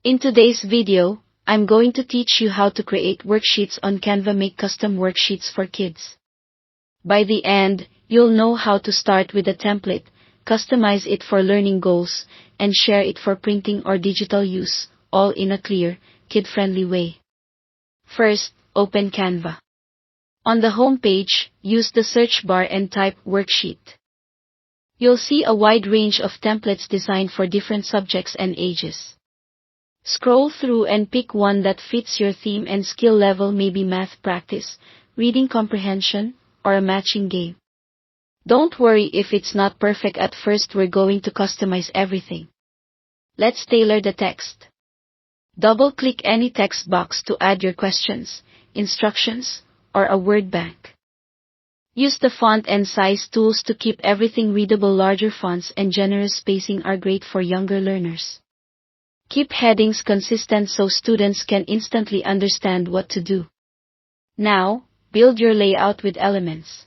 In today's video, I'm going to teach you how to create worksheets on Canva. Make custom worksheets for kids. By the end, you'll know how to start with a template, customize it for learning goals, and share it for printing or digital use, all in a clear, kid-friendly way. First, open Canva. On the home page, use the search bar and type worksheet. You'll see a wide range of templates designed for different subjects and ages. Scroll through and pick one that fits your theme and skill level, maybe math practice, reading comprehension, or a matching game. Don't worry if it's not perfect at first. We're going to customize everything. Let's tailor the text. Double-click any text box to add your questions, instructions, or a word bank. Use the font and size tools to keep everything readable. Larger fonts and generous spacing are great for younger learners. Keep headings consistent so students can instantly understand what to do. Now, build your layout with elements.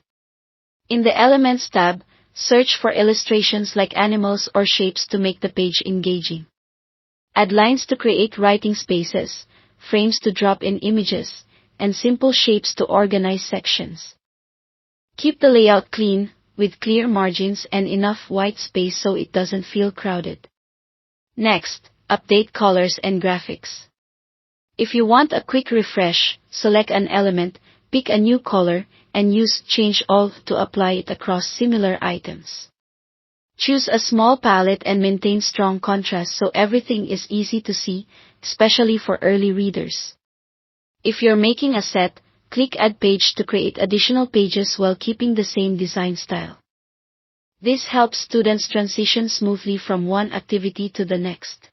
In the Elements tab, search for illustrations like animals or shapes to make the page engaging. Add lines to create writing spaces, frames to drop in images, and simple shapes to organize sections. Keep the layout clean, with clear margins and enough white space so it doesn't feel crowded. Next, update colors and graphics. If you want a quick refresh, select an element, pick a new color, and use Change All to apply it across similar items. Choose a small palette and maintain strong contrast so everything is easy to see, especially for early readers. If you're making a set, click Add Page to create additional pages while keeping the same design style. This helps students transition smoothly from one activity to the next.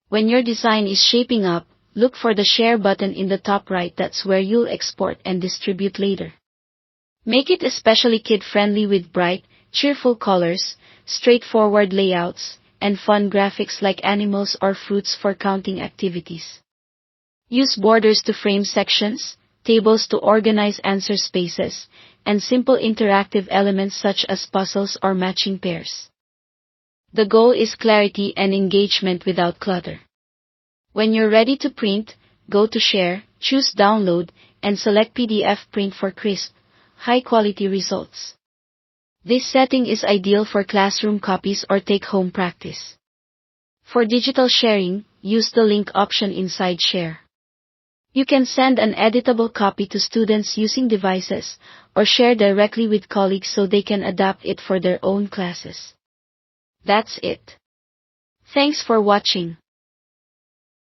When your design is shaping up, look for the Share button in the top right. That's where you'll export and distribute later. Make it especially kid-friendly with bright, cheerful colors, straightforward layouts, and fun graphics like animals or fruits for counting activities. Use borders to frame sections, tables to organize answer spaces, and simple interactive elements such as puzzles or matching pairs. The goal is clarity and engagement without clutter. When you're ready to print, go to Share, choose Download, and select PDF Print for crisp, high-quality results. This setting is ideal for classroom copies or take-home practice. For digital sharing, use the link option inside Share. You can send an editable copy to students using devices, or share directly with colleagues so they can adapt it for their own classes. That's it. Thanks for watching.